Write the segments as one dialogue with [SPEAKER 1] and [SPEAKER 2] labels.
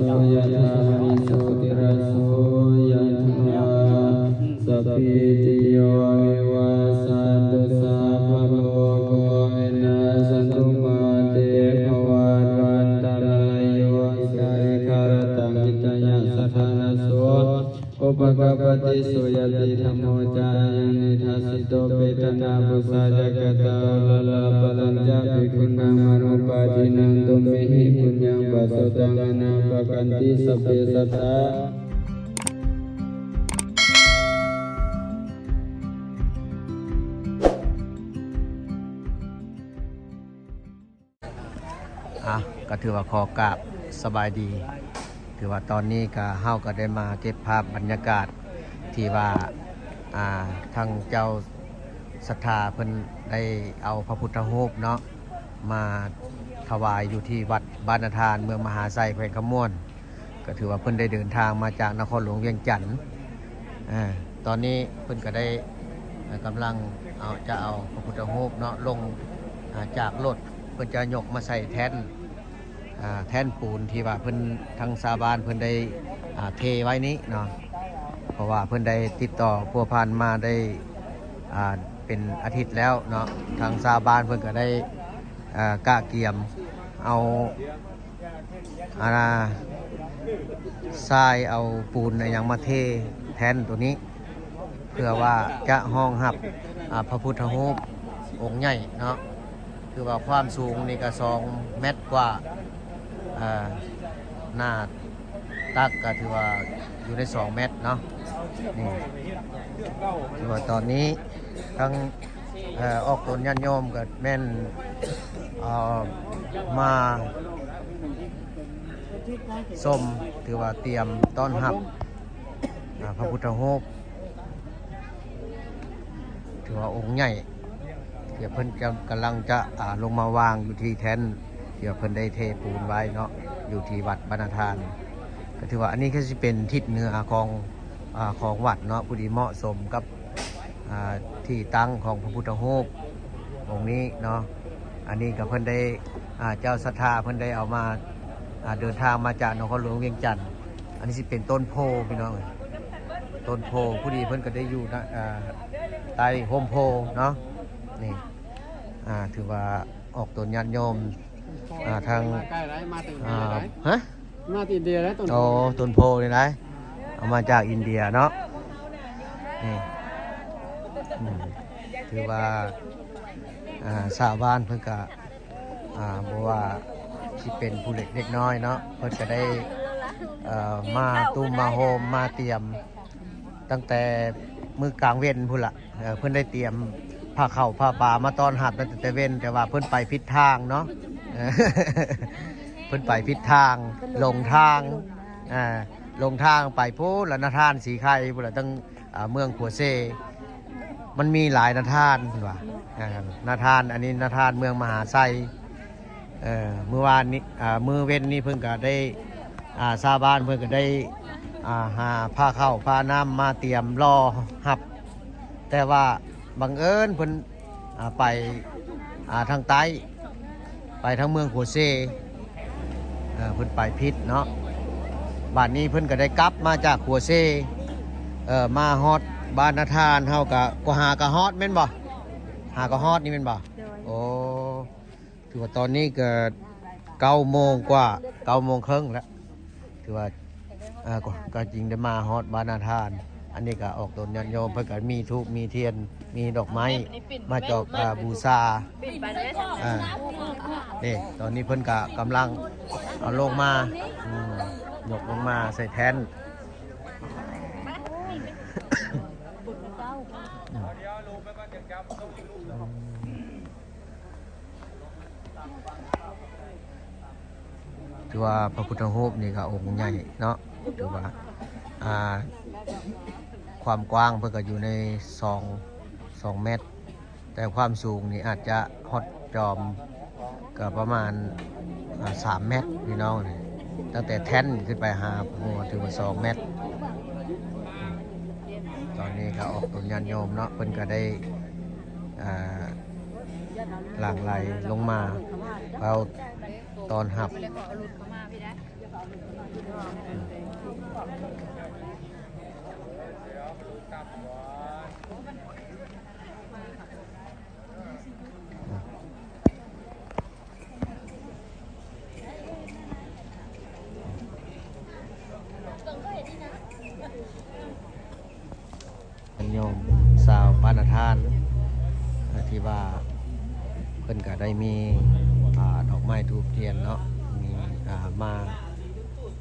[SPEAKER 1] โสยถามณิโสติระโสยถาสัพพิติโยวิวัสสันตุสัพพะโลกวินาศตุมาเตภวัตวันตรายโยสัยคารตังอิตยะสัทธานะโสอุปกปติสุยติธัมโมจายังนิทัสสิโตเปตนาปุสาจักตาลลาปลัญจาภิกขุนังมโนปาทินังตุมเมหิปุญญังปัสสตังอนาปกันติสัพเพสัตตา
[SPEAKER 2] ก็ถือว่าขอกราบสบายดีถือว่าตอนนี้ก็เฮาก็ได้มาเก็บภาพบรรยากาศที่ว่าทางเจ้าศรัทธาเพิ่นได้เอาพระพุทธรูปเนาะมาถวายอยู่ที่วัดบ้านนาธานเมืองมหาไซแขวงขมวนก็ถือว่าเพิ่นได้เดินทางมาจากนครหลวงเวียงจันทน์ตอนนี้เพิ่นก็ได้กำลังจะเอาพระพุทธรูปเนาะลงจากรถเพิ่นจะยกมาใส่แท่นปูนที่ว่าเพิ่นทางชาวบ้านเพิ่นได้เทไว้นี้เนาะเพราะว่าเพิ่นได้ติดต่อพัวพันมาได้เป็นอาทิตย์แล้วเนาะทางชาวบ้านเพิ่นก็ได้กะเกียมเอาทรายเอาปูนอย่างมาเทแท่นตัวนี้เพื่อว่าจะห้องหับพระพุทธรูปองค์ใหญ่เนาะคือว่าความสูงนี่ก็2 เมตรกว่าหน้าตักก็ถือว่าอยู่ใน2 เมตรเนาะนี่ถือว่าตอนนี้ทั้งออกตนญาติโยมก็แม่นมาส้มถือว่าเตรียมต้อนรับพระพุทธรูปถือว่าองค์ใหญ่เดี๋ยวเพิ่นกำลังจะลงมาวางอยู่ที่แท่นเดี๋ยวเพิ่นได้เทปูนไว้เนาะอยู่ที่วัดบรรณธานก็ถือว่าอันนี้ก็จะเป็นทิศเหนือของวัดเนาะพอดีเหมาะสมกับที่ตั้งของพระพุทธรูปองค์นี้เนาะอันนี้ก็เพิ่นได้เจ้าศรัทธาเพิ่นได้เอามาเดินทางมาจากนครหลวงเวียงจันทน์อันนี้สิเป็นต้นโพพี่น้องต้นโพผู้ดีเพิ่นก็ได้อยู่ใต้โฮมโพเนาะนี่ถือว่าออกตนญาติโยมทางฮะ
[SPEAKER 1] มาติดเดียแล้ว
[SPEAKER 2] ต้นโพเลยนะเอามาจากอินเดียเนาะนี่ถือว่าชาวบ้านเพิ่นก็บอกว่าที่เป็นผู้เล็กน้อยเนาะเพิ่นก็ได้มาตุ้มมาโฮมมาเตรียมตั้งแต่มื้อกลางเว้นพุ่นละเพิ่นได้เตรียมผ้าเข่าผ้าป่ามาต้อนรับตั้งแต่เว้นแต่ว่าเพิ่นไปผิดทางเนาะเพิ่นไปผิดทางลงทางไปพูดแล้วนาธานสีไข่พุ่นละตั้งเมืองขัวเซมันมีหลายนาธานพุ่นว่านาธานอันนี้นาธานเมืองมหาไซเมื่อวานนี้มื้อเว้นนี้เพิ่นก็ได้ชาวบ้านเพิ่นก็ได้หาผ้าเข้าผ้าน้ำมาเตรียมรอหับแต่ว่าบังเอิญเพิ่นไปทางใต้ไปทางเมืองโคเซเพิ่นไปพิษเนาะบ้านนี้เพิ่นก็ได้กลับมาจากโคเซมาฮอดบ้านนาธานเฮาก็หากะฮอดแม่นบ่หากะฮอดนี่แม่นบ่โอ้ถือว่าตอนนี้ก็9 โมงกว่า9 โมงครึ่งแล้วถือว่าก็จริงได้มาฮอดบ้านนาธานอันนี้ก็ออกตนญาติโยมเพิ่นก็มีธูปมีเทียนมีดอกไม้มาจอกบูชานี่ตอนนี้เพิ่นก็กำลังเอาลงมายกลงมาใส่แท่นถือว่าพระพุทธรูปนี่ก็องค์ใหญ่เนาะถือว่าความกว้างเพิ่นก็อยู่ใน2 เมตรแต่ความสูงนี่อาจจะฮอดจอมก็ประมาณ3 เมตรพี่น้องตั้งแต่แท่นขึ้นไปหาหัวถือว่า2 เมตรตอนนี้ก็ออกตนญาติโยมเนาะเพิ่นก็ได้หลั่งไหลลงมาเอาตอนหับ โยมสาวปานาทานที่ว่าเพิ่นก็ได้มีดอกไม้ธูปเทียนเนาะมีมา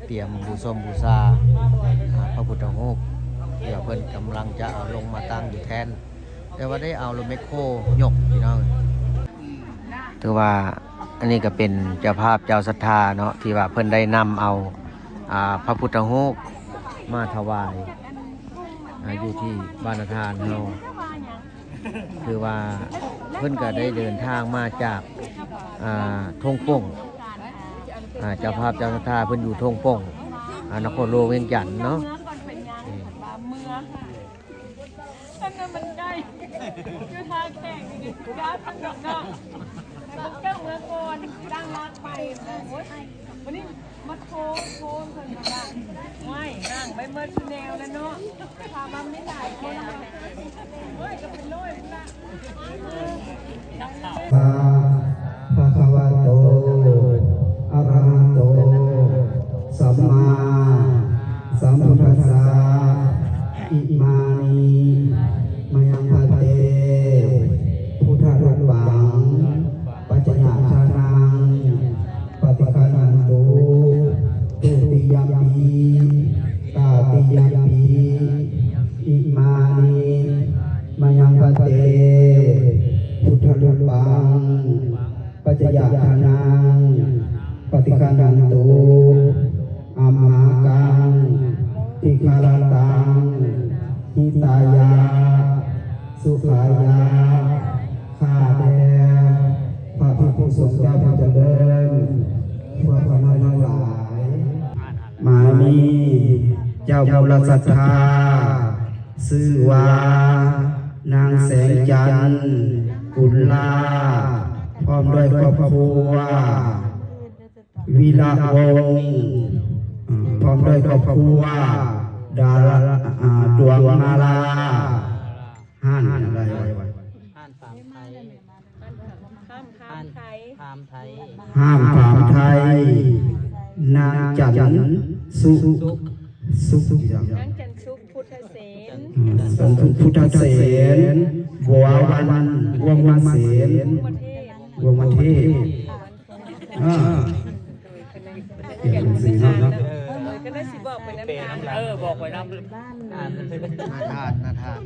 [SPEAKER 2] เตรียมบูชมบูชาพระพุทธรูปที่ว่าเพิ่นกำลังจะเอาลงมาตั้งอยู่แทนแต่ว่าได้เอารถแมคโครยกพี่น้องถือว่าอันนี้ก็เป็นเจ้าภาพเจ้าศรัทธาเนาะที่ว่าเพิ่นได้นำเอาพระพุทธรูปมาถวายอยู่ที่บ้านนาทานเฮาคือว่าเพิ่นก็ได้เดินทางมาจากทงป่งเจ้าภาพเจ้าศรัทธาเพิ่นอยู่ทงป่งนครหลวงเวียงจันทน์เนาะ
[SPEAKER 3] ตั้งแต่มันได้คือทางแข่งนี่ย้ายทางดอกเนาะมันเจ้าเมืองก่อนตั้งรักไปโอ้ยวันนี้มาโทรเพิ่นมาบ้างไม่นั่งไปเมื่อแนวแล้วเนาะพามาไม่ได้แค่โอ้ยก็เป็นร้อยละ
[SPEAKER 1] ภะคะวะโตอะระหะโตสัมมาสัมพุทธัสสะอิมานิมะยังพันเตพุทธรูปังปัจจยาชานังปฏิฆานันตุตุติยัมปีตาติยัมปีอิมานิมะยังพันเตพุทธรูปังปัจจยาชานังปฏิฆานันตุอัมหากังติฆาลตังหิตายาสุขายาข้าแด่พระภิกษุสงฆ์เจ้าผู้เจริญเพื่อพระนทั้งหลายมานีเจ้าบุรศรัทธาชื่อว่านางแสงจันทร์กุลลาพร้อมด้วยครอบครัววิลาวงศ์พร้อมด้วยครอบครัวดาราดวงมาลาห้านอะไร
[SPEAKER 4] ห้านฟาร์มไทย
[SPEAKER 3] ห้ามพามไทย
[SPEAKER 4] ฟาร์มไทย
[SPEAKER 1] ห้ามถามไทยนางจันทร์สุ
[SPEAKER 3] นางจันทร์สุขพุทธเสน
[SPEAKER 1] สันตุพุทธเสนบัววันวงมาเสน
[SPEAKER 3] ประเทศ
[SPEAKER 1] วงมาเทศเขียนสีน้ำเนาะ
[SPEAKER 3] ก็ได้สิบอกไปน้ำตาล
[SPEAKER 4] บอกไปน้ำ
[SPEAKER 2] นาทาน